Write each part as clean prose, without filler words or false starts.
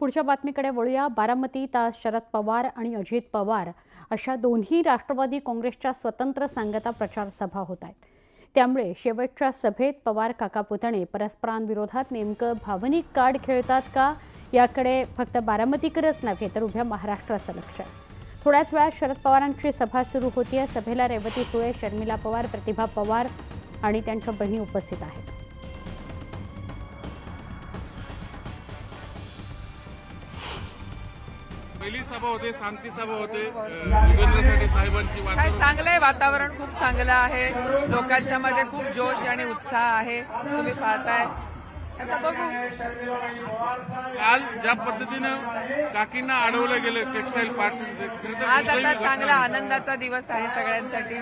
पुढच्या बातमीकडे वळूया। बारामतीत आज शरद पवार आणि अजित पवार अशा दोन्ही राष्ट्रवादी काँग्रेसच्या स्वतंत्र सांगता प्रचार सभा होत आहेत। त्यामुळे शेवटच्या सभेत पवार काका पुतणे परस्परांविरोधात नेमकं भावनिक कार्ड खेळतात का याकडे फक्त बारामतीकरच नव्हे तर उभ्या महाराष्ट्राचं लक्ष आहे। थोड्याच वेळात शरद पवारांची सभा सुरू होतीये। सभेला रेवती सुळे, शर्मिला पवार, प्रतिभा पवार आणि त्यांच्या बहिणी उपस्थित आहेत। पहिली सभा होते, शांती सभा होते, युगेंद्र साहेबांची काय चांगलं आहे, वातावरण खूप चांगलं आहे, लोकांच्या मध्ये खूप जोश आणि उत्साह आहे, तुम्ही पाहताय। आता बघू काल ज्या पद्धतीनं काकींना अडवलं गेलं टेक्सटाईल पार्क, आज आता चांगला आनंदाचा दिवस आहे सगळ्यांसाठी,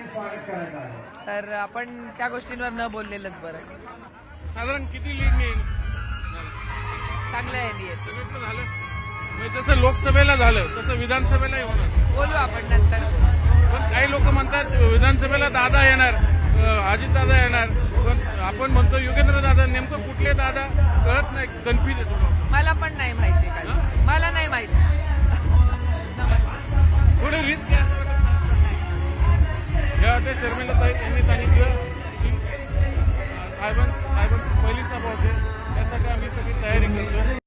तर आपण त्या गोष्टींवर न बोललेलंच बरं। साधारण किती लीड येईल? चांगलं आहे, झालं जसं लोकसभेला झालं तसं विधानसभेलाही होणार। बोलू आपण नंतर। पण काही लोक म्हणतात विधानसभेला दादा येणार, अजित दादा येणार, पण आपण म्हणतो युगेंद्र दादा, नेमकं कुठले दादा कळत नाही, कन्फ्युज आहे थोडं। मला पण नाही माहिती, काय मला नाही माहिती, थोडे रिस्क घ्या। शर्मिला ताई यांनी सांगितलं की साहेबांची पहिली सभा होते, त्यासाठी आम्ही सगळी तयारी करतो।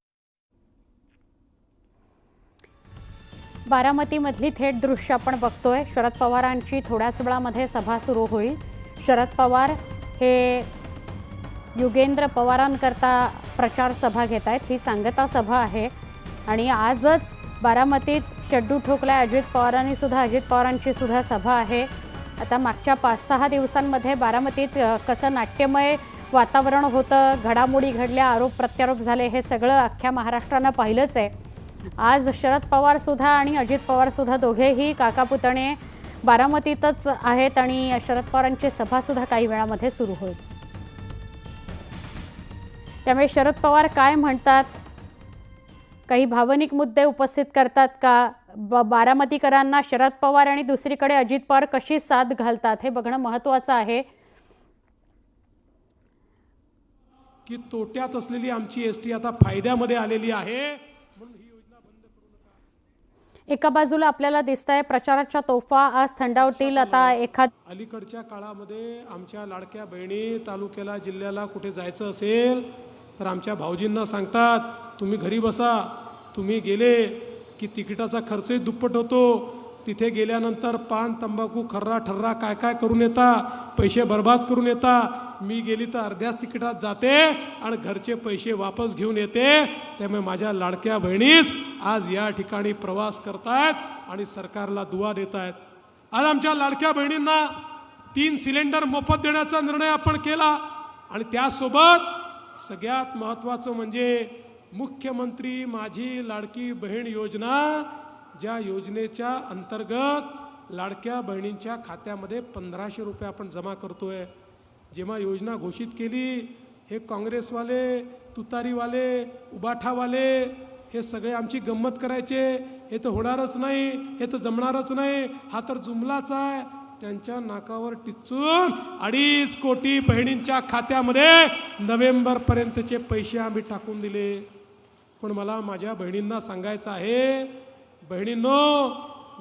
बारामतीमधली थेट दृश्य आपण बघतोय। शरद पवारांची थोड्याच वेळामध्ये सभा सुरू होईल। शरद पवार हे युगेंद्र पवारांकरता प्रचार सभा घेत आहेत। ही सांगता सभा आहे आणि आजच बारामतीत शड्डू ठोकलाय अजित पवारांनी सुद्धा। अजित पवारांची सुद्धा सभा आहे। आता मागच्या 5-6 दिवसांमध्ये बारामतीत कसं नाट्यमय वातावरण होतं, घडामोडी घडल्या, आरोप प्रत्यारोप झाले, हे सगळं अख्ख्या महाराष्ट्रानं पाहिलंच आहे। आज शरद पवार सुद्धा आणि अजित पवार सुद्धा दोघेही काका पुतणे बारामतीतच आहेत आणि शरद पवारांची सभा सुद्धा काही वेळामध्ये सुरू होईल। त्यामुळे शरद पवार काय म्हणतात, काही भावनिक मुद्दे उपस्थित करतात का, बारामतीकरांना शरद पवार आणि दुसरीकडे अजित पवार कशी साथ घालतात हे बघणं महत्त्वाचं आहे। की तोट्यात असलेली आमची एसटी आता फायद्यामध्ये आलेली आहे। एका बाजूला आपल्याला दिसतंय प्रचाराच्या तोफा आज थंडावतील। आता अलीकडच्या काळामध्ये आमच्या लाडक्या बहिणी तालुक्याला, जिल्ह्याला कुठे जायचं असेल तर आमच्या भाऊजींना सांगतात तुम्ही घरी बसा, तुम्ही गेले की तिकिटाचा खर्चही दुप्पट होतो, तिथे गेल्यानंतर पान तंबाखू खर्रा ठर्रा काय काय करून येता, पैसे बर्बाद करून येता, मी गेली तर अर्ध्याच तिकिटात जाते आणि घरचे पैसे वापस घेऊन येते। त्यामुळे माझ्या लाडक्या बहिणीच आज या ठिकाणी प्रवास करतायत आणि सरकारला दुवा देत आहेत। आज आमच्या लाडक्या बहिणींना 3 सिलेंडर मोफत देण्याचा निर्णय आपण केला आणि त्यासोबत सगळ्यात महत्त्वाचं म्हणजे मुख्यमंत्री माझी लाडकी बहीण योजना, ज्या योजनेच्या अंतर्गत लाडक्या बहिणींच्या खात्यामध्ये 1500 रुपये आपण जमा करतोय। जेव्हा योजना घोषित केली, हे काँग्रेसवाले, तुतारीवाले, उबाठावाले हे सगळे आमची गंमत करायचे, हे तर होणारच नाही, हे तर जमणारच नाही, हा तर जुमलाच आहे। त्यांच्या नाकावर टिचून 2.5 कोटी बहिणींच्या खात्यामध्ये नोव्हेंबरपर्यंतचे पैसे आम्ही टाकून दिले। पण मला माझ्या बहिणींना सांगायचं आहे, बहिणींनो,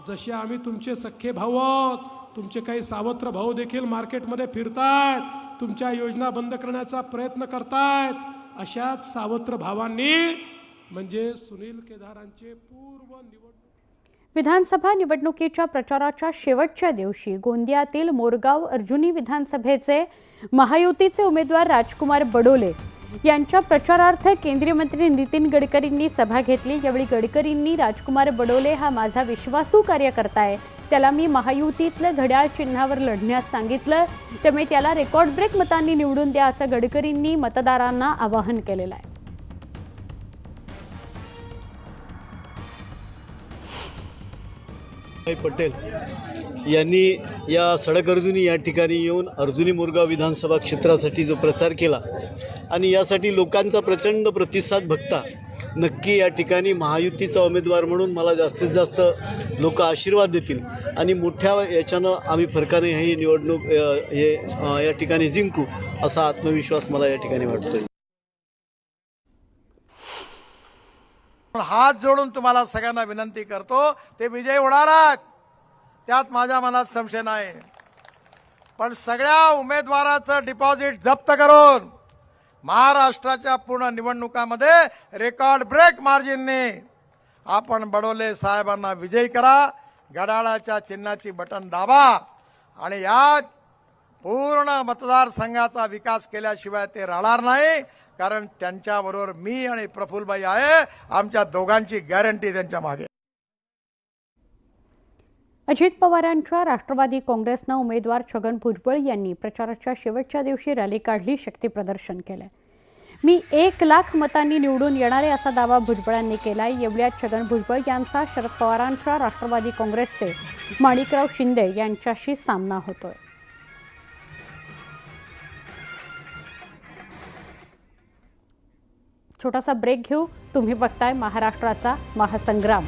जसे आम्ही तुमचे सख्खे भाऊ आहोत, तुमचे काही सावत्र भाऊ देखील मार्केटमध्ये फिरतायत, तुमच्या योजना बंद करण्याचा प्रयत्न करतायत, अशाच सावत्र भावांनी म्हणजे सुनील केदारांचे पूर्व विधानसभा निवडणुकीच्या प्रचाराच्या शेवटच्या दिवशी गोंदियातील मोरगाव अर्जुनी विधानसभेचे महायुतीचे उमेदवार राजकुमार बडोले यांच्या प्रचारार्थ केंद्रीय मंत्री नितीन गडकरींनी सभा घेतली। यावेळी गडकरींनी राजकुमार बडोले हा माझा विश्वासू कार्यकर्ता आहे, त्याला मी महायुतीतल्या घड्याळ चिन्हावर लढण्यास सांगितलं, त्यामुळे त्याला रेकॉर्ड ब्रेक मतांनी निवडून द्या असं गडकरींनी मतदारांना आवाहन केलेलं आहे। पटेल यांनी या सडक अर्जुनी या ठिकाणी येऊन अर्जुनी मोरगाव विधानसभा क्षेत्रासाठी जो प्रचार केला आणि यासाठी लोकांचा प्रचंड प्रतिसाद बघता नक्की या ठिकाणी महायुतीचा उमेदवार म्हणून मला जास्तीत जास्त लोक आशीर्वाद देतील आणि मोठ्या याच्यानं आम्ही फरकाने ही निवडणूक या ठिकाणी जिंकू असा आत्मविश्वास मला या ठिकाणी वाटतोय। हात जोडून तुम्हाला सगळ्यांना विनंती करतो, ते विजयी होणार आहेत, त्यात माझ्या मनात संशय नाही. पण सगळ्या उमेदवाराचं डिपॉझिट जप्त करून महाराष्ट्राच्या पूर्ण निवडणुकामध्ये रेकॉर्ड ब्रेक मार्जिनने आपण बडोले साहेबांना विजयी करा. घड्याळाच्या चिन्हाची बटन दाबा आणि या पूर्ण मतदारसंघाचा विकास केल्याशिवाय ते राहणार नाही. कारण त्यांच्याबरोबर मी आणि प्रफुल्लभाई आहे, आमच्या दोघांची गॅरंटी त्यांच्या मागे. अजित पवारांच्या राष्ट्रवादी काँग्रेसनं उमेदवार छगन भुजबळ यांनी प्रचाराच्या शेवटच्या दिवशी रॅली काढली, शक्ती प्रदर्शन केलंय. मी 1,00,000 मतांनी निवडून येणार आहे असा दावा भुजबळांनी केलाय. एवढ्यात छगन भुजबळ यांचा शरद पवारांच्या राष्ट्रवादी काँग्रेसचे माणिकराव शिंदे यांच्याशी सामना होतोय. छोटासा ब्रेक घेऊ. तुम्ही बघताय महाराष्ट्राचा महासंग्राम.